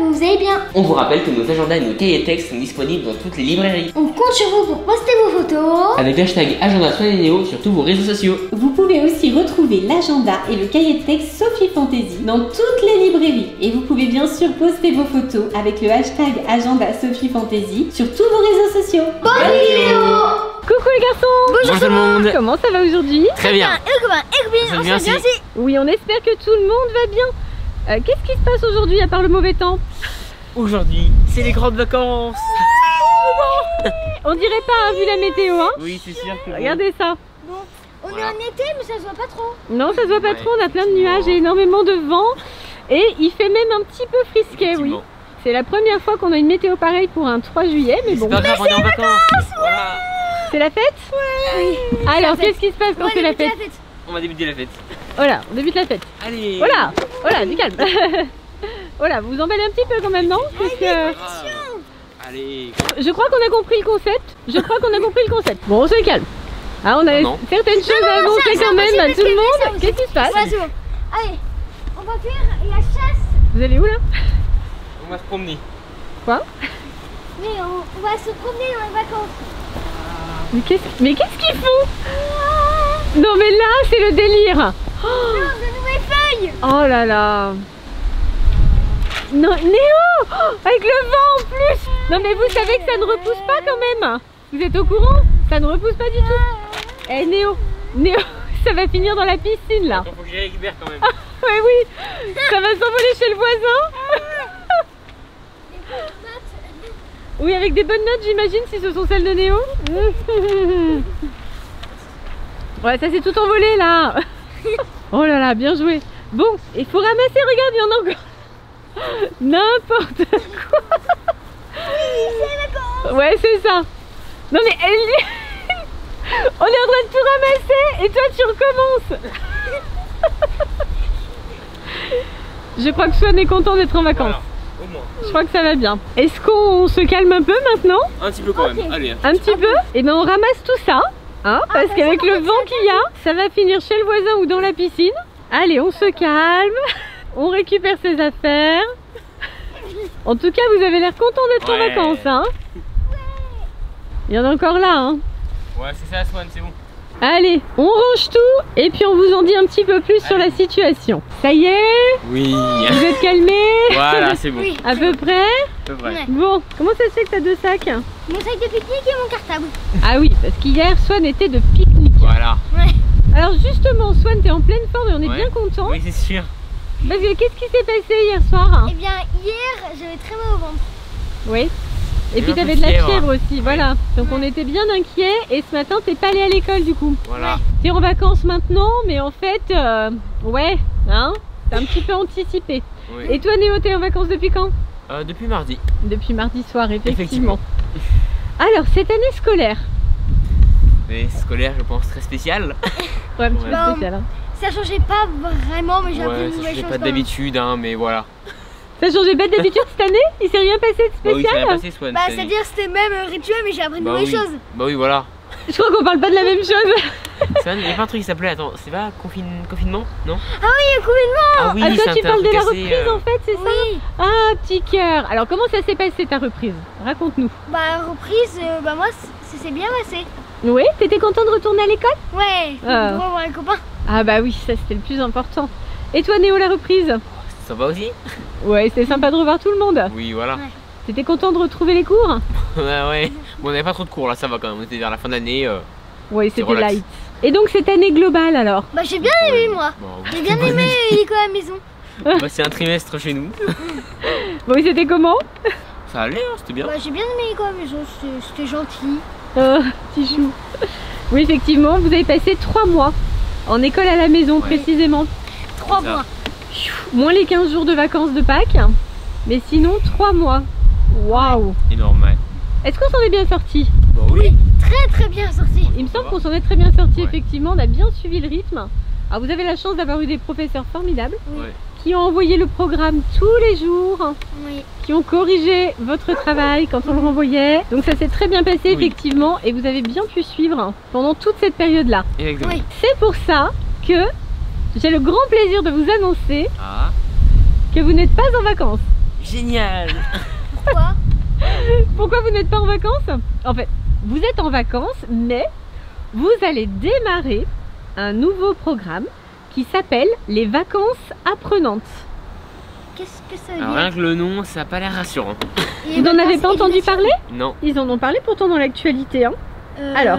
que vous allez bien. On vous rappelle que nos agendas et nos cahiers textes sont disponibles dans toutes les librairies. On compte sur vous pour poster vos photos. Avec l'hashtag agenda Swan et Néo sur tous vos réseaux sociaux. Vous pouvez aussi retrouver l'agenda et le cahier de texte Sophie Fantasy dans toutes les librairies. Et vous pouvez bien sûr poster vos photos avec le hashtag agenda Sophie Fantasy sur tous vos réseaux sociaux. Bonne vidéo. Coucou les garçons. Bonjour tout le monde. Comment ça va aujourd'hui? Très bien. On bien s'est bien aussi. aussi. Oui, on espère que tout le monde va bien. Qu'est-ce qui se passe aujourd'hui à part le mauvais temps? Aujourd'hui, c'est les grandes vacances. On dirait pas, hein, vu la météo, hein. Oui, c'est sûr que... Regardez ça. Bon, on est en été mais ça se voit pas trop. Non, ça se voit pas trop, on a plein de nuages et énormément de vent. Et il fait même un petit peu frisquet, oui. C'est la première fois qu'on a une météo pareille pour un 3 juillet, mais bon. C'est pas grave, on est en vacances. Voilà. C'est la fête? Oui. Alors, qu'est-ce qui se passe quand c'est la fête? On va débuter la fête. Voilà, on débute la fête. Allez. Voilà, voilà, du calme. Voilà, vous emballez un petit peu quand même, non? Parce que... Allez. Je crois qu'on a compris le concept. Bon, on se calme. Ah, on a Non. certaines choses à annoncer quand même à tout le monde. Qu'est-ce qui se passe? Ouais, c'est bon. Allez, on va faire la chasse. Vous allez où là? On va se promener. Quoi? Mais on va se promener dans les vacances. Mais qu'est-ce qu'ils font? Non mais là, c'est le délire. Non, de nouvelles feuilles. Oh là là. Non, Néo! Oh, avec le vent en plus! Non mais vous savez que ça ne repousse pas quand même! Vous êtes au courant? Ça ne repousse pas du tout! Eh Néo! Néo! Ça va finir dans la piscine là! Attends, faut que j'y récupère quand même. Ouais oui! Ça va s'envoler chez le voisin! Oui, avec des bonnes notes j'imagine si ce sont celles de Néo! Ouais, ça s'est tout envolé là! Oh là là, bien joué! Bon, il faut ramasser, regarde, il y en a encore! N'importe quoi. Ouais, c'est ça. Non mais elle... On est en train de tout ramasser et toi tu recommences. Je crois que Swan est content d'être en vacances. Voilà, au moins. Je crois que ça va bien. Est-ce qu'on se calme un peu maintenant? Un petit peu quand même. Allez. Un petit peu? Et ben on ramasse tout ça, hein, parce qu'avec le vent qu'il y a, ça va finir chez le voisin ou dans la piscine. Allez, on se calme. On récupère ses affaires. En tout cas, vous avez l'air content d'être en vacances, hein? Il y en a encore là, hein? Ouais, c'est ça, Swan, c'est bon. Allez, on range tout et puis on vous en dit un petit peu plus sur la situation. Ça y est? Oui. Vous êtes calmés? Voilà, c'est bon. Oui. À peu près? À peu près. Ouais. Bon, comment ça se fait que t'as 2 sacs? Mon sac de pique-nique et mon cartable. Ah oui, parce qu'hier, Swan était de pique-nique. Voilà. Ouais. Alors justement, Swan, t'es en pleine forme et on est Ouais. bien content. Oui, c'est sûr. Parce que qu'est-ce qui s'est passé hier soir? Eh bien, hier, j'avais très mal au ventre. Oui. Et puis un peu t'avais de de la fièvre. fièvre aussi, voilà. Donc on était bien inquiets et ce matin t'es pas allé à l'école du coup. Voilà. T'es en vacances maintenant, mais en fait, ouais, hein, t'as un petit peu anticipé. Oui. Et toi Néo, t'es en vacances depuis quand? Depuis mardi. Depuis mardi soir, effectivement. Effectivement. Alors, cette année scolaire, Mais scolaire, je pense, très spécial. ouais, un petit peu Ouais. spécial, hein. Ça changeait pas vraiment, mais j'ai appris Ouais, une ça nouvelle changeait chose. pas d'habitude, hein, mais voilà. Ça changeait pas d'habitude cette année? Il s'est rien passé de Bah oui, ça spécial? va passer, Swan. Bah, cette année. c'est-à-dire c'était même rituel, mais j'ai appris une Bah nouvelle oui. chose. Bah oui, voilà. Je crois qu'on parle pas de la même chose. Swan, il y a pas un truc qui s'appelait, attends, c'est pas confinement? Non? Ah oui, complètement. Ah oui, Ah, toi ça, tu t'as un parles de truc la assez, reprise en fait, c'est ça? Oui. Ah, petit cœur. Alors comment ça s'est passé ta reprise? Raconte-nous. Bah, reprise, bah moi, ça s'est bien passé. Oui, t'étais content de retourner à l'école? Ouais, Ah. pour voir les copains. Ah bah oui, ça c'était le plus important. Et toi Néo, la reprise? Ça va aussi? Ouais, c'était sympa de revoir tout le monde. Oui, voilà. Ouais. T'étais content de retrouver les cours? Ouais. Bon, on avait pas trop de cours là, ça va quand même. On était vers la fin d'année. Oui, c'était relax. light. Et donc cette année globale alors? Bah, j'ai bien aimé, moi. Bon, J'ai bien aimé l'école à la maison. Bah, c'est un trimestre chez nous. Bon, et c'était comment? Ça allait, hein, c'était bien. Bah, j'ai bien aimé l'école à la maison, c'était gentil. Oh, petit chou. Oui, effectivement, vous avez passé 3 mois en école à la maison, Ouais. précisément. 3 C'est ça. mois. Moins les 15 jours de vacances de Pâques, mais sinon 3 mois. Waouh! Énorme, ouais. Est-ce qu'on s'en est bien sorti? Bon, oui. Très bien sorti. Il me semble qu'on s'en est très bien sorti, Ouais. effectivement, on a bien suivi le rythme. Alors vous avez la chance d'avoir eu des professeurs formidables Oui. Ouais. qui ont envoyé le programme tous les jours, Oui. qui ont corrigé votre travail quand on le renvoyait. Donc ça s'est très bien passé, Oui. effectivement, et vous avez bien pu suivre pendant toute cette période-là. Exactement. Oui. C'est pour ça que j'ai le grand plaisir de vous annoncer Ah, que vous n'êtes pas en vacances. Génial. Pourquoi? Pourquoi vous n'êtes pas en vacances? En fait, vous êtes en vacances, mais vous allez démarrer un nouveau programme qui s'appelle les vacances apprenantes. Qu'est-ce que ça veut Alors dire? rien que le nom, ça a pas l'air rassurant. Et Vous n'en avez pas vacances entendu éducation? parler? Non. Ils en ont parlé pourtant dans l'actualité. Hein. Alors,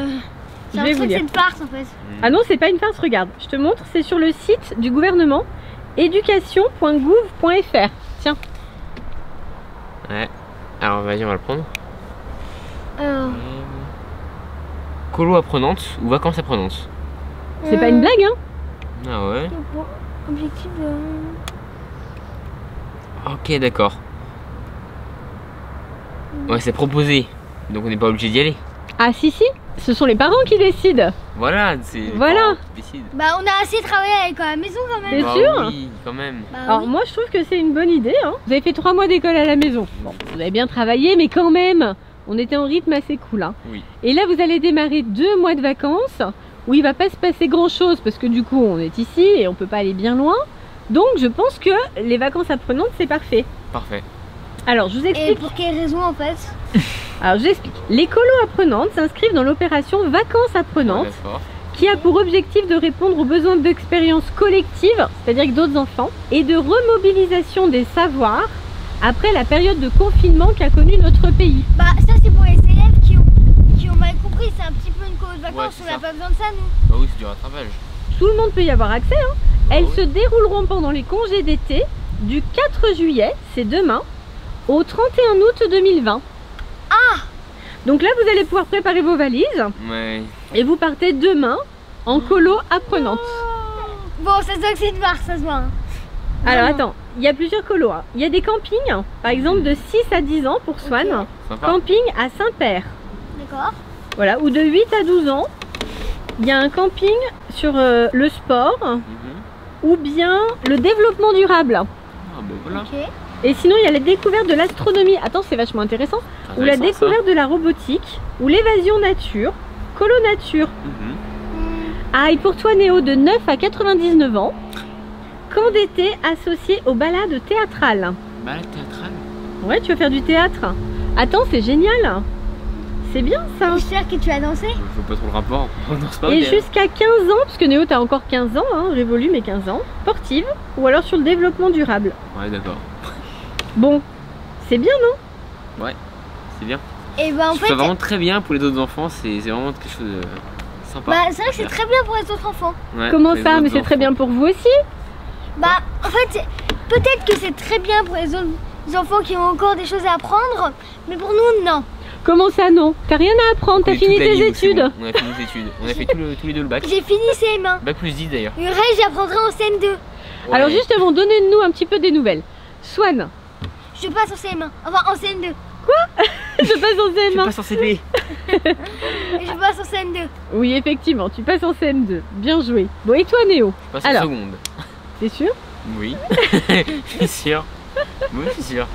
c'est je un vais vous truc, lire. c'est une farce en fait. Ah non, c'est pas une farce, regarde. Je te montre, c'est sur le site du gouvernement education.gouv.fr. Tiens, Ouais. Alors vas-y, on va le prendre. Alors, Colo apprenante ou vacances apprenantes. c'est pas une blague, hein? Ah ouais. bon, objectif Ok, d'accord. Ouais, c'est proposé. Donc on n'est pas obligé d'y aller. Ah si, si, ce sont les parents qui décident. Voilà, c'est les Voilà. parents qui décident. Bah on a assez travaillé avec à la maison quand même. Bien Bah sûr. Oui, quand même. Bah, Alors oui. moi je trouve que c'est une bonne idée, hein. Vous avez fait 3 mois d'école à la maison. Bon, vous avez bien travaillé, mais quand même, on était en rythme assez cool, hein. Oui. Et là vous allez démarrer 2 mois de vacances où il va pas se passer grand chose parce que du coup on est ici et on peut pas aller bien loin. Donc je pense que les vacances apprenantes c'est parfait. Parfait. Alors je vous Et explique. pour quelle raison en fait? Alors je vous explique. Les colos apprenantes s'inscrivent dans l'opération Vacances apprenantes D'accord. qui a pour objectif de répondre aux besoins d'expérience collective, c'est-à-dire avec d'autres enfants, et de remobilisation des savoirs après la période de confinement qu'a connu notre pays. Bah ça c'est pour les élèves qui ont mal compris, c'est un petit peu une cause de vacances, Ouais, on c'est n'a ça. pas besoin de ça nous. Bah oui, c'est du rattrapage. Tout le monde peut y avoir accès, hein. Bah Elles oui. se dérouleront pendant les congés d'été du 4 juillet, c'est demain, au 31 août 2020. Ah! Donc là, vous allez pouvoir préparer vos valises Ouais. et vous partez demain en colo apprenante. Bon ça se voit que c'est une farce, ça se voit. Hein. Alors Vraiment. attends, il y a plusieurs colos, hein. Il y a des campings, par exemple de 6 à 10 ans pour Swan, Ok. Sympa. camping à Saint-Père, D'accord. voilà, ou de 8 à 12 ans, il y a un camping sur le sport Mhm. ou bien le développement durable. Ah bah voilà. Ok. Et sinon, il y a la découverte de l'astronomie. Attends, c'est vachement intéressant. Ou la Intéressant, ça. découverte de la robotique, ou l'évasion nature, colo nature. Mhm. Ah, et pour toi, Néo, de 9 à 99 ans, camp d'été associé aux balades théâtrales. Balade théâtrale. Ouais, tu vas faire du théâtre. Attends, c'est génial. C'est bien ça. J'espère que tu as dansé. Je vois pas trop le rapport. On danse pas au Et théâtre. jusqu'à 15 ans, parce que Néo, t'as encore 15 ans, hein, révolu, mais 15 ans, sportive, ou alors sur le développement durable. Ouais, d'accord. Bon, c'est bien, non? C'est bien. Et bah en Je fait, trouve ça vraiment très bien pour les autres enfants. C'est vraiment quelque chose de sympa. bah, c'est vrai que c'est très bien pour les autres enfants. Ouais, Comment pour les ça? autres Mais c'est très enfants. bien pour vous aussi. Bah en fait, peut-être que c'est très bien pour les autres enfants qui ont encore des choses à apprendre, mais pour nous non. Comment ça, non? T'as rien à apprendre, t'as Oui, fini toute la tes vie, c'est études. bon. On a fini nos études. On a fait tous les deux le bac. J'ai fini CM1. Bac plus 10 d'ailleurs. Le reste j'apprendrai en CM2. Alors Ouais. justement, donnez-nous un petit peu des nouvelles. Swan, Je passe en CM1, enfin en CM2. je passe en Je suis CM1. pas censé payer. Et je passe en CM2. Oui, effectivement, tu passes en CM2. Bien joué. Bon, et toi, Néo? Je passe en Alors. seconde. T'es sûr? Oui. Je suis sûr. Oui, je suis sûr.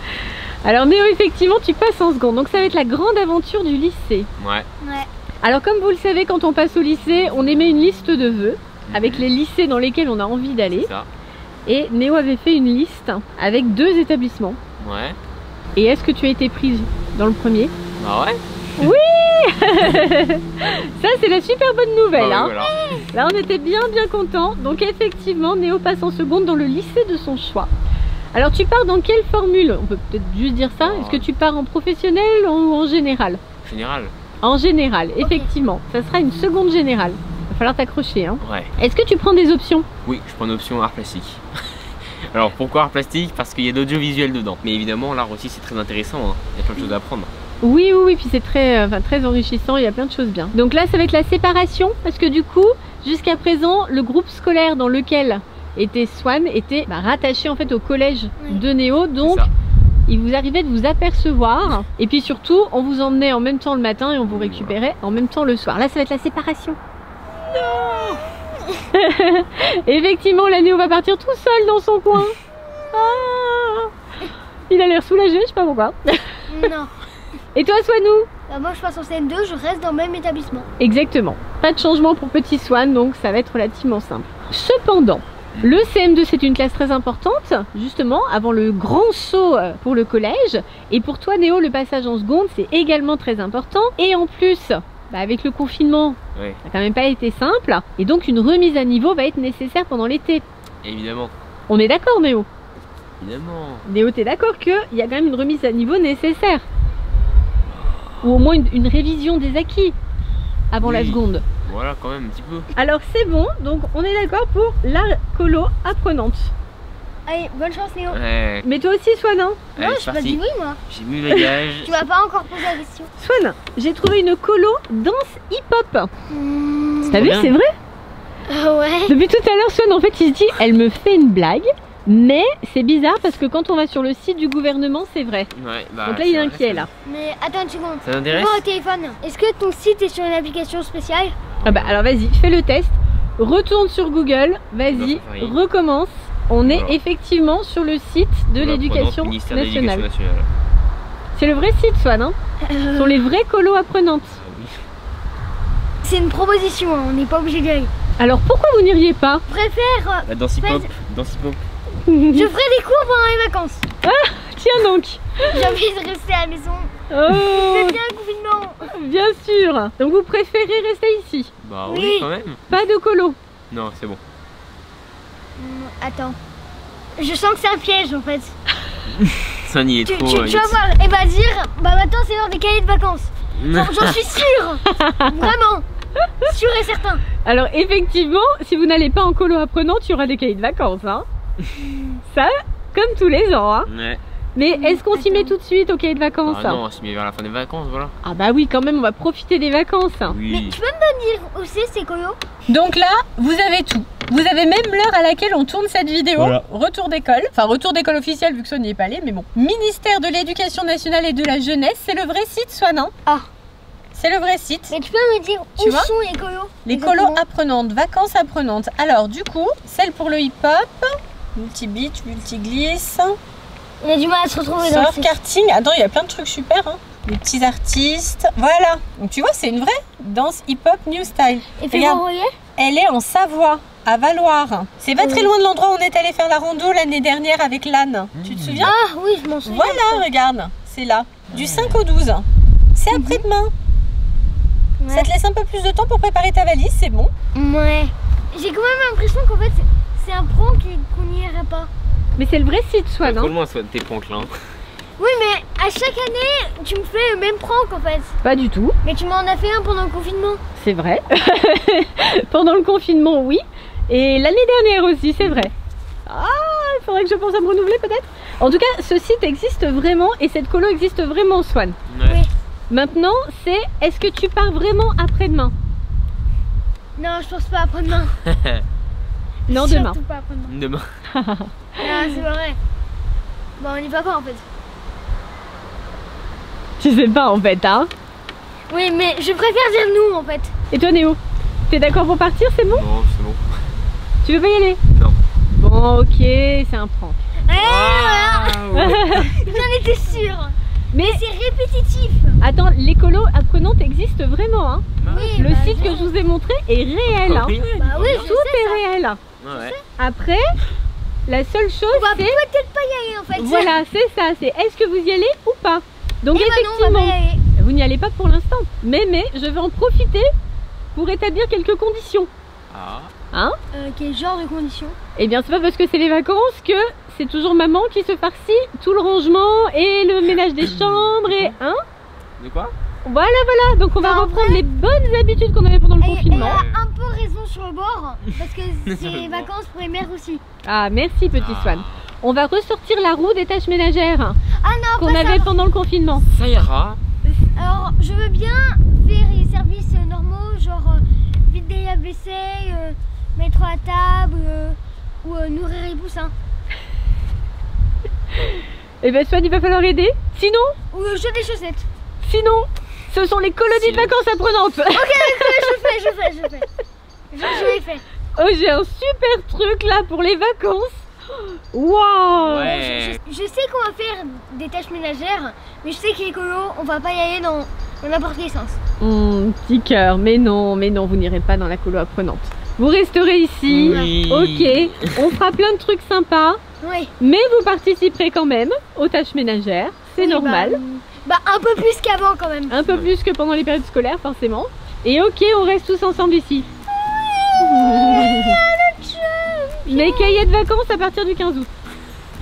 Alors, Néo, effectivement, tu passes en seconde. Donc, ça va être la grande aventure du lycée. Ouais. Ouais. Alors, comme vous le savez, quand on passe au lycée, on émet une liste de vœux avec les lycées dans lesquels on a envie d'aller. C'est ça. Et Néo avait fait une liste avec 2 établissements. Ouais. Et est-ce que tu as été prise dans le premier? Bah ouais. Ça, c'est la super bonne nouvelle, Bah hein. oui, voilà. Là, on était bien contents. Donc, effectivement, Néo passe en seconde dans le lycée de son choix. Alors, tu pars dans quelle formule? On peut peut-être juste dire ça. Oh. Est-ce que tu pars en professionnel ou en général? Général. En général, effectivement. Ça sera une seconde générale. Il va falloir t'accrocher, hein. Ouais. Est-ce que tu prends des options? Oui, je prends une option art plastique. Alors pourquoi art plastique? Parce qu'il y a d'audiovisuel dedans. Mais évidemment, l'art aussi c'est très intéressant. Hein. Il y a plein de choses à apprendre. Oui, puis c'est très enrichissant, il y a plein de choses bien. Donc là, ça va être la séparation, parce que du coup, jusqu'à présent, le groupe scolaire dans lequel était Swan était rattaché en fait au collège Oui. de Néo, donc C'est ça. il vous arrivait de vous apercevoir, et puis surtout, on vous emmenait en même temps le matin et on vous récupérait en même temps le soir. Là, ça va être la séparation. Effectivement, la Néo va partir tout seul dans son coin. Ah, il a l'air soulagé, je sais pas pourquoi. Non. Et toi, Swanou? Bah, moi je passe en CM2, je reste dans le même établissement. Exactement. Pas de changement pour Petit Swan, donc ça va être relativement simple. Cependant, Le CM2 c'est une classe très importante, justement avant le grand saut pour le collège. Et pour toi Néo, le passage en seconde c'est également très important. Et en plus, avec le confinement, Ouais, ça n'a quand même pas été simple. Et donc une remise à niveau va être nécessaire pendant l'été. évidemment. On est d'accord Néo? Évidemment. Néo, t'es d'accord qu'il y a quand même une remise à niveau nécessaire? Ou au moins une révision des acquis avant la Oui. seconde. Voilà, quand même, un petit peu. Alors c'est bon, donc on est d'accord pour la colo apprenante. Allez, bonne chance Léo. Ouais. Mais toi aussi Swan, hein? Non, Allez, je c'est pas parti. dit oui moi. J'ai mis mes gages. Tu m'as pas encore posé la question. Swan, j'ai trouvé une colo danse hip-hop. T'as vu, bien. c'est vrai? Ouais. Depuis tout à l'heure, Swan, en fait, il se dit, elle me fait une blague. Mais c'est bizarre parce que quand on va sur le site du gouvernement, c'est vrai. Ouais, bah, Donc là, c'est il est vrai, inquiet ça- là. Mais attends une seconde. Ça t'intéresse? Prends au téléphone. Est-ce que ton site est sur une application spéciale? Ah bah alors vas-y, fais le test. Retourne sur Google, vas-y, Safari. recommence. On est Alors. effectivement sur le site de Voilà, l'éducation ministère de nationale. l'Éducation nationale. C'est le vrai site, Swan, hein? Ce sont les vraies colos apprenantes. Ah oui. C'est une proposition, hein, on n'est pas obligé d'y aller. Alors pourquoi vous n'iriez pas? Je préfère. La danse hip-hop. Danse hip-hop. Je ferai des cours pendant les vacances. Tiens donc. J'ai envie de rester à la maison. Oh, C'est bien le confinement. bien sûr. Donc vous préférez rester ici? Bah Oui. oui, quand même. Pas de colo. Non, c'est bon. Attends. Je sens que c'est un piège en fait. Ça n'y est Tu, trop. tu vas voir, elle va dire bah maintenant c'est l'heure des cahiers de vacances. J'en suis sûre. Vraiment. Sûr et certain. Alors effectivement, si vous n'allez pas en colo apprenante, il y aura des cahiers de vacances, hein. Ça, comme tous les ans, hein. Ouais. Mais est-ce qu'on s'y met tout de suite aux cahiers de vacances? Ah non, on se met vers la fin des vacances, voilà. Ah bah oui, quand même, on va profiter des vacances. Mais Oui. tu peux me dire où c'est colo? Donc là, vous avez tout. Vous avez même l'heure à laquelle on tourne cette vidéo. Voilà. Retour d'école. Enfin, retour d'école officiel vu que Swan n'y est pas allé, mais bon. Ministère de l'Éducation nationale et de la jeunesse, c'est le vrai site, Swan, hein? Ah. C'est le vrai site. Mais tu peux me dire Tu où vois sont les colos? Les colos apprenantes, vacances apprenantes. Alors, du coup, celle pour le hip-hop, multi-beat, multi-glisse, On a du mal à se retrouver dans le surf, site. karting. Attends, il y a plein de trucs super, hein. Les petits artistes. Voilà. Donc, tu vois, c'est une vraie danse hip-hop new style. Et fais Regarde. voir où il est. Elle est en Savoie, à Valoir. C'est pas très loin de l'endroit où on est allé faire la rando l'année dernière avec l'âne. Tu te souviens? Ah oui, je m'en souviens. Voilà, regarde, c'est là. Du 5 au 12. C'est après-demain. Ça Ouais. te laisse un peu plus de temps pour préparer ta valise, c'est bon. Ouais. J'ai quand même l'impression qu'en fait c'est un prank et qu'on n'y irait pas. Mais c'est le vrai site, Pas Swan. trop Hein. loin, soit tes pranks là. Oui, mais à chaque année, tu me fais le même prank en fait. Pas du tout, Mais tu m'en as fait un pendant le confinement. c'est vrai. Pendant le confinement, oui. Et l'année dernière aussi, c'est vrai. Ah, il faudrait que je pense à me renouveler peut-être. En tout cas, ce site existe vraiment et cette colo existe vraiment, Swan. Ouais. Oui. Maintenant, c'est est-ce que tu pars vraiment après-demain? Non, je pense pas après-demain. Non, Surtout demain. pas après-demain. Demain. Ah, c'est pas vrai. Bon, on y va pas en fait. Tu sais pas en fait, hein. Oui, mais je préfère dire nous en fait. Et toi, Néo, t'es d'accord pour partir, c'est bon? Non, c'est bon. Tu veux pas y aller? Non. Bon, ok, c'est un prank. Voilà. J'en étais sûre. Mais C'est répétitif. attends, les colos apprenantes existent vraiment, hein. Oui, Le bah, site que je vous ai montré est réel, hein. Bah oui, je Tout sais est ça. réel. Ouais. Après, la seule chose, On va c'est peut-être pas y aller en fait. voilà, c'est ça, c'est est-ce que vous y allez ou pas. Donc Eh ben non, on va pas effectivement, y aller. vous n'y allez pas pour l'instant. Mais je vais en profiter pour établir quelques conditions. Ah. Hein? Quel genre de conditions? Eh bien, c'est pas parce que c'est les vacances que c'est toujours maman qui se farcit tout le rangement et le ménage des chambres et hein? De quoi? Voilà, donc on va Bah, en reprendre vrai- les bonnes habitudes qu'on avait pendant le Elle confinement. a un peu raison sur le bord, parce que c'est les vacances pour les mères aussi. Ah, merci petit Swan. On va ressortir la roue des tâches ménagères Ah non, qu'on pas avait ça. pendant le confinement. Ça ira. Alors, je veux bien faire les services normaux, genre vider la vaisselle, mettre à table, ou nourrir les poussins. Et ben Swan, il va falloir aider. Sinon, Ou jeter des chaussettes. ce sont les colonies de Sinon. vacances apprenantes. Je fais. Je l'ai fait. Oh, j'ai un super truc là pour les vacances. Waouh! Ouais. Je sais qu'on va faire des tâches ménagères, mais je sais que les colos, on va pas y aller dans n'importe quel sens. Petit cœur, mais non, vous n'irez pas dans la colo apprenante. Vous resterez ici. Oui. Ok, on fera plein de trucs sympas. Oui. Mais vous participerez quand même aux tâches ménagères. C'est Oui, normal. Bah, un peu plus qu'avant quand même. Un peu plus que pendant les périodes scolaires, forcément. Et ok, on reste tous ensemble ici. Mes cahiers de vacances à partir du 15 août.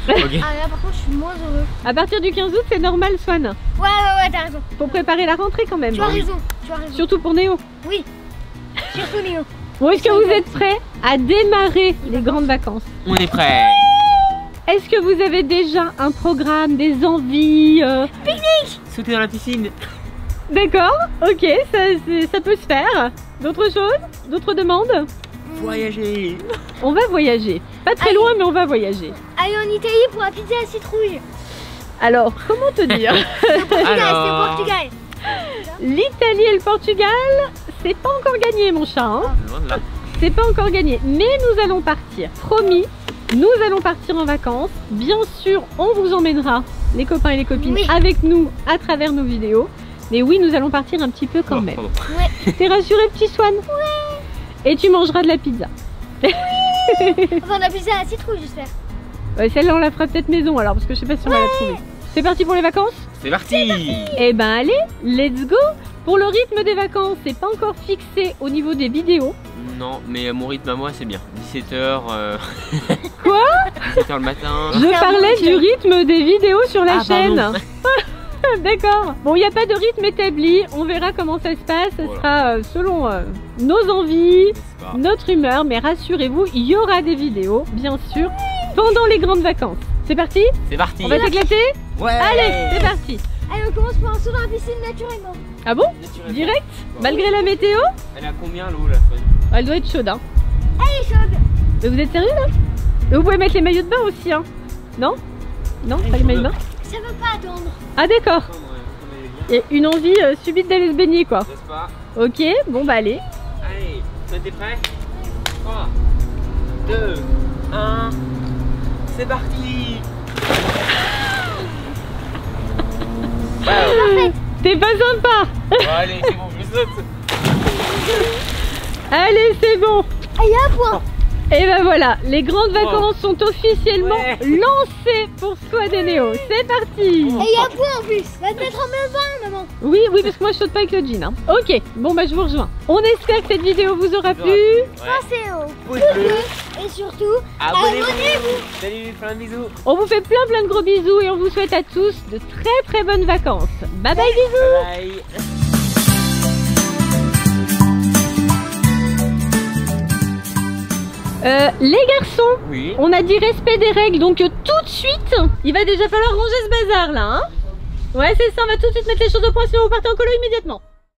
Ok. Ah là par contre je suis moins heureux. À partir du 15 août, c'est normal, Swan. Ouais, t'as raison. Pour préparer la rentrée quand même. Tu as raison, tu as raison. Surtout pour Néo. Oui. Surtout Léo. Bon, est-ce que vous êtes prêts à démarrer les grandes vacances? On est prêt. Est-ce que vous avez déjà un programme, des envies Sauter dans la piscine. D'accord, ok, ça peut se faire. D'autres choses? D'autres demandes? Voyager. On va voyager. Pas très loin, mais on va voyager. Aller en Italie pour la pizza à citrouille. Alors, comment te dire? Portugal, Alors. c'est Portugal. L'Italie et le Portugal, c'est pas encore gagné, mon chat. Hein. Loin de là. C'est pas encore gagné, mais nous allons partir. Promis, nous allons partir en vacances. Bien sûr, on vous emmènera, les copains et les copines, Oui. avec nous à travers nos vidéos. Mais oui, nous allons partir un petit peu quand Oh, même. pardon. T'es rassuré, petit Swan? Ouais. Et tu mangeras de la pizza. Enfin, la pizza à citrouille, j'espère. Ouais, celle-là, on la fera peut-être maison alors, parce que je sais pas si on va la trouver. C'est parti pour les vacances? C'est parti. Eh ben allez, let's go! Pour le rythme des vacances, c'est pas encore fixé au niveau des vidéos. Non, mais mon rythme à moi c'est bien. 17h. Quoi? 17h le matin. Je parlais du rythme des vidéos sur la Ah, chaîne. pardon. D'accord. Bon, il n'y a pas de rythme établi. On verra comment ça se passe. Ça Voilà. sera selon nos envies, N'est-ce pas? notre humeur. Mais rassurez-vous, il y aura des vidéos, bien sûr, pendant les grandes vacances. C'est parti? C'est parti. On va s'éclater? Ouais. Allez, c'est parti. Allez, on commence par un saut dans la piscine naturellement. Ah bon? Naturellement. Direct? Bah Malgré la météo? Elle a combien l'eau là, Swan? Elle doit être chaude, hein. Allez, chaude. Mais vous êtes sérieux là? Et vous pouvez mettre les maillots de bain aussi, hein? Non? Non, pas les maillots de bain? Ça veut pas attendre. Ah d'accord. Et une envie subite d'aller se baigner quoi. N'est-ce pas? Ok, bon bah allez. Allez, t'es prêt? 3, 2, 1, c'est parti. T'es pas sympa. Bon, allez, c'est bon, je saute. Allez, c'est bon. Allez, un point. Et ben voilà, les grandes vacances sont officiellement Ouais. lancées pour Swan et Néo. C'est parti. Et il y a un point en plus. Va te mettre en même bain, maman. Oui, parce que moi je saute pas avec le jean. Hein. Ok, bon bah je vous rejoins. On espère que cette vidéo vous aura plu. Pensez au Pouce pouce bleu. bleu. Et surtout, Abonnez-vous. abonnez-vous. Salut, plein de bisous. On vous fait plein de gros bisous et on vous souhaite à tous de très bonnes vacances. Bye bye bisous. Bye bye. Les garçons, Oui. on a dit respect des règles, donc tout de suite, il va déjà falloir ranger ce bazar là. Hein, ouais, c'est ça, on va tout de suite mettre les choses au point, sinon vous partez en colo immédiatement.